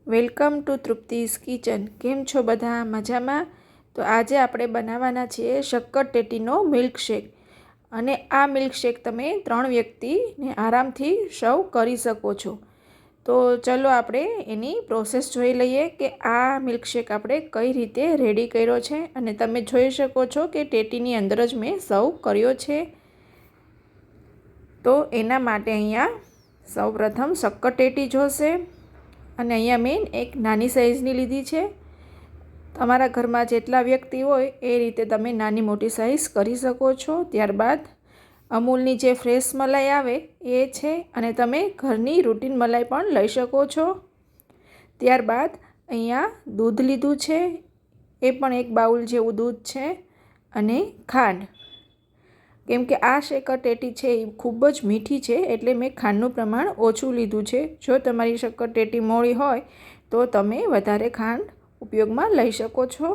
Welcome to તૃપ્તિસ kitchen. કેમ છો બધા? મજામાં? તો આજે આપણે બનાવવાના છીએ શક્કરટેટીનો મિલ્કશેક. અને આ મિલ્કશેક તમે 3 વ્યક્તિને આરામથી સર્વ કરી શકો છો. તો ચલો આપણે એની પ્રોસેસ જોઈ લઈએ કે આ મિલ્કશેક આપણે કઈ રીતે રેડી કર્યો છે. અને તમે જોઈ શકો છો કે ટેટીની અંદર જ મેં સર્વ કર્યો છે. તો એના માટે અહીંયા સૌપ્રથમ શક્કરટેટી જોશે. અને અહીંયા મેં એક નાની સાઇઝની લીધી છે. તમારા ઘરમાં જેટલા વ્યક્તિ હોય એ રીતે તમે નાની મોટી સાઇઝ કરી શકો છો. ત્યારબાદ અમૂલની જે ફ્રેશ મલાઈ આવે એ છે, અને તમે ઘરની રૂટીન મલાઈ પણ લઈ શકો છો. ત્યારબાદ અહીંયા દૂધ લીધું છે, એ પણ 1 બાઉલ જેવું દૂધ છે, અને ખાંડ. કેમ કે આ શક્કરટેટી છે એ ખૂબ જ મીઠી છે, એટલે મેં ખાંડનું પ્રમાણ ઓછું લીધું છે. જો તમારી શક્કરટેટી મોળી હોય તો તમે વધારે ખાંડ ઉપયોગમાં લઈ શકો છો.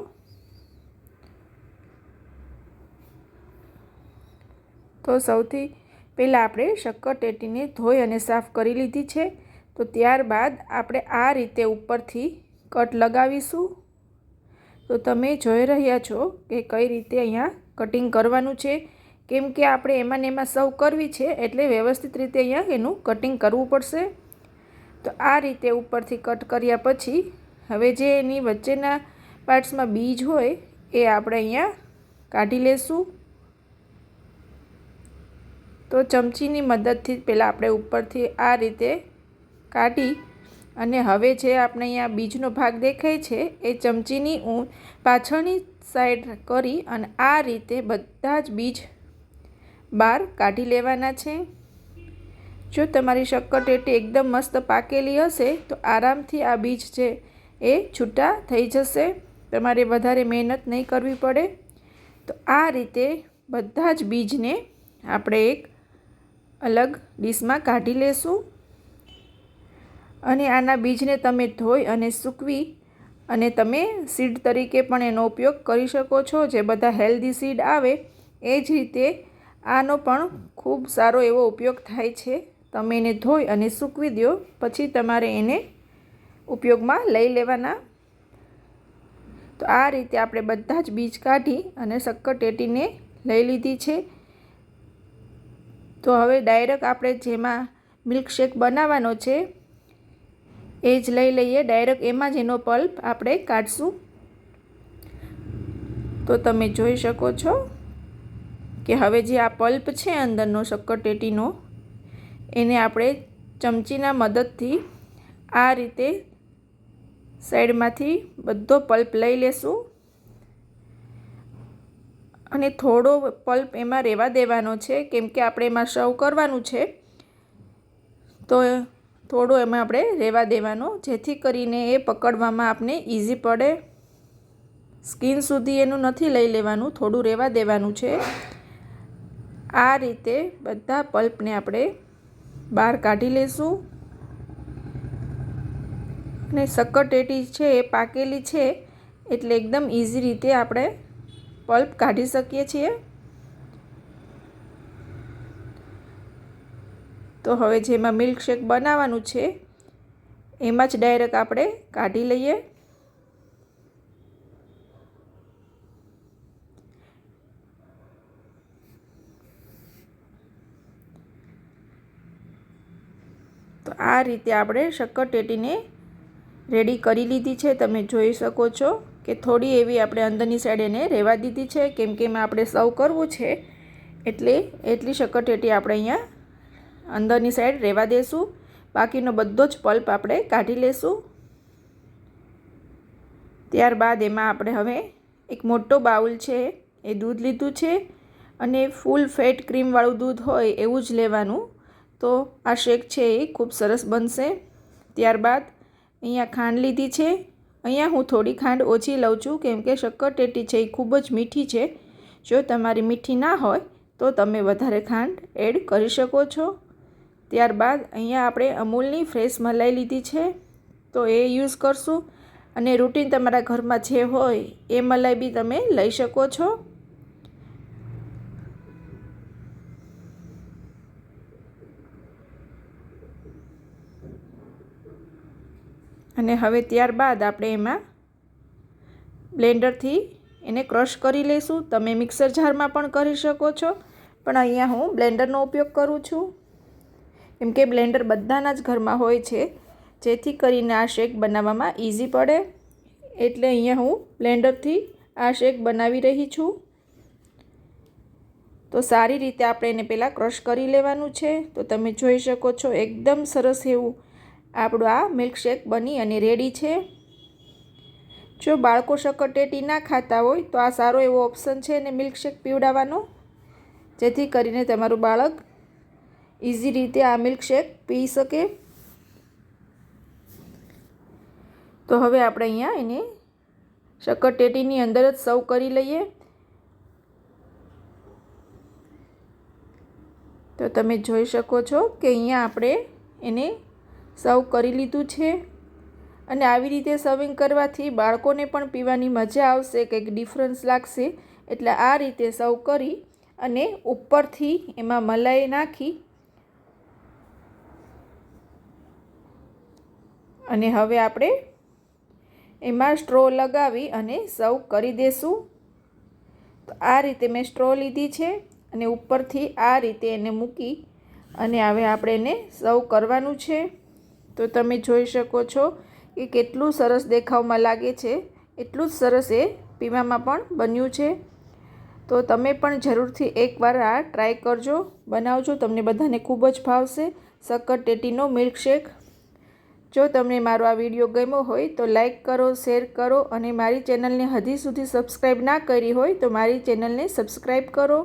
તો સૌથી પહેલાં આપણે શક્કરટેટીને ધોઈ અને સાફ કરી લીધી છે. તો ત્યારબાદ આપણે આ રીતે ઉપરથી કટ લગાવીશું. તો તમે જોઈ રહ્યા છો કે કઈ રીતે અહીંયા કટિંગ કરવાનું છે. કેમ કે આપણે એમાં ને એમાં સર્વ કરવી છે, એટલે વ્યવસ્થિત રીતે અહીંયા એનું કટિંગ કરવું પડશે. તો આ રીતે ઉપરથી કટ કર્યા પછી હવે જે એની વચ્ચેના પાર્ટ્સમાં બીજ હોય એ આપણે અહીંયા કાઢી લેશું. તો ચમચીની મદદથી પહેલાં આપણે ઉપરથી આ રીતે કાઢી, અને હવે જે આપણે અહીંયા બીજનો ભાગ દેખાય છે એ ચમચીની પાછળની સાઈડ કરી અને આ રીતે બધા જ બીજ બહાર કાઢી લેવાના છે. જો તમારી શક્કરટેટી એકદમ મસ્ત પાકેલી હશે તો આરામથી આ બીજ છે એ છૂટા થઈ જશે. તમારે વધારે મહેનત નહીં કરવી પડે. તો આ રીતે બધા જ બીજને આપણે એક અલગ ડીશમાં કાઢી લેશું. અને આના બીજને તમે ધોઈ અને સૂકવી અને તમે સીડ તરીકે પણ એનો ઉપયોગ કરી શકો છો. જે બધા હેલ્ધી સીડ આવે એ જ રીતે આનો પણ ખૂબ સારો એવો ઉપયોગ થાય છે. તમે એને ધોઈ અને સૂકવી દો, પછી તમારે એને ઉપયોગમાં લઈ લેવાના. તો આ રીતે આપણે બધા જ બીજ કાઢી અને શક્કરટેટીને લઈ લીધી છે. તો હવે ડાયરેક્ટ આપણે જેમાં મિલ્કશેક બનાવવાનો છે એ જ લઈ લઈએ. ડાયરેક્ટ એમાં જ એનો પલ્પ આપણે કાઢશું. તો તમે જોઈ શકો છો કે હવે જે આ પલ્પ છે અંદરનો શક્કરટેટીનો, એને આપણે ચમચીના મદદથી આ રીતે સાઈડમાંથી બધો પલ્પ લઈ લેશું. અને થોડો પલ્પ એમાં રહેવા દેવાનો છે, કેમ કે આપણે એમાં સર્વ કરવાનું છે. તો થોડો એમાં આપણે રહેવા દેવાનો, જેથી કરીને એ પકડવામાં આપણે ઇઝી પડે. સ્કિન સુધી એનું નથી લઈ લેવાનું, થોડું રહેવા દેવાનું છે. આ રીતે બધા પલ્પને આપણે બહાર કાઢી લેશું. અને શક્કરટેટી છે એ પાકેલી છે, એટલે એકદમ ઇઝી રીતે આપણે પલ્પ કાઢી શકીએ છીએ. તો હવે જેમાં મિલ્કશેક બનાવવાનું છે એમાં જ ડાયરેક્ટ આપણે કાઢી લઈએ. તો આ રીતે આપણે શક્કરટેટીને રેડી કરી લીધી છે. તમે જોઈ શકો છો કે થોડી એવી આપણે અંદરની સાઈડ એને રહેવા દીધી છે, કેમ કે એમાં આપણે સર્વ કરવું છે. એટલે એટલી શક્કરટેટી આપણે અહીંયા અંદરની સાઈડ રહેવા દેશું. બાકીનો બધો જ પલ્પ આપણે કાઢી લેશું. ત્યારબાદ એમાં આપણે હવે એક મોટો બાઉલ છે એ દૂધ લીધું છે, અને ફૂલ ફેટ ક્રીમવાળું દૂધ હોય એવું જ લેવાનું. તો આ શેક છે એ ખૂબ સરસ બનશે. ત્યારબાદ અહીંયા ખાંડ લીધી છે. અહીંયા હું થોડી ખાંડ ઓછી લઉં છું, કેમ કે શક્કરટેટી છે એ ખૂબ જ મીઠી છે. જો તમારી મીઠી ના હોય તો તમે વધારે ખાંડ એડ કરી શકો છો. ત્યારબાદ અહીંયા આપણે અમૂલની ફ્રેશ મલાઈ લીધી છે, તો એ યુઝ કરશું. અને રૂટીન તમારા ઘરમાં જે હોય એ મલાઈ બી તમે લઈ શકો છો. અને હવે ત્યારબાદ આપણે એમાં બ્લેન્ડરથી એને ક્રશ કરી લઈશું. તમે મિક્સર જારમાં પણ કરી શકો છો, પણ અહીંયા હું બ્લેન્ડરનો ઉપયોગ કરું છું, કેમ કે બ્લેન્ડર બધાના જ ઘરમાં હોય છે, જેથી કરીને આ શેક બનાવવામાં ઇઝી પડે. એટલે અહીંયા હું બ્લેન્ડરથી આ શેક બનાવી રહી છું. તો સારી રીતે આપણે એને પહેલાં ક્રશ કરી લેવાનું છે. તો તમે જોઈ શકો છો એકદમ સરસ એવું આપણું આ મિલ્કશેક બની અને રેડી છે. જો બાળકો શક્કરટેટી ના ખાતા હોય તો આ સારો એવો ઓપ્શન છે ને મિલ્કશેક પીવડાવવાનો, જેથી કરીને તમારું બાળક ઇઝી રીતે આ મિલ્કશેક પી શકે. તો હવે આપણે અહીંયા એને શક્કરટેટીની અંદર જ સર્વ કરી લઈએ. તો તમે જોઈ શકો છો કે અહીંયા આપણે એને સર્વ કરી લીધું છે. અને આવી રીતે સર્વિંગ કરવાથી બાળકોને પણ પીવાની મજા આવશે, કંઈક ડિફરન્સ લાગશે. એટલે આ રીતે સર્વ કરી અને ઉપરથી એમાં મલાઈ નાખી અને હવે આપણે એમાં સ્ટ્રો લગાવી અને સર્વ કરી દઈશું. તો આ રીતે મેં સ્ટ્રો લીધી છે અને ઉપરથી આ રીતે એને મૂકી અને હવે આપણે એને સર્વ કરવાનું છે. તો તમે જોઈ શકો છો કે કેટલું સરસ દેખાવમાં લાગે છે, એટલું જ સરસ એ પીવામાં પણ બન્યું છે. તો તમે પણ જરૂરથી એકવાર આ ટ્રાય કરજો, બનાવજો, તમને બધાને ખૂબ જ ભાવશે શક્કરટેટીનો મિલ્કશેક. જો તમને મારો આ વિડીયો ગમ્યો હોય તો લાઈક કરો, શેર કરો અને મારી ચેનલને હજી સુધી સબસ્ક્રાઈબ ના કરી હોય તો મારી ચેનલને સબસ્ક્રાઈબ કરો.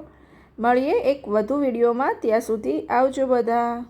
મળીએ એક વધુ વિડીયોમાં, ત્યાં સુધી આવજો બધા.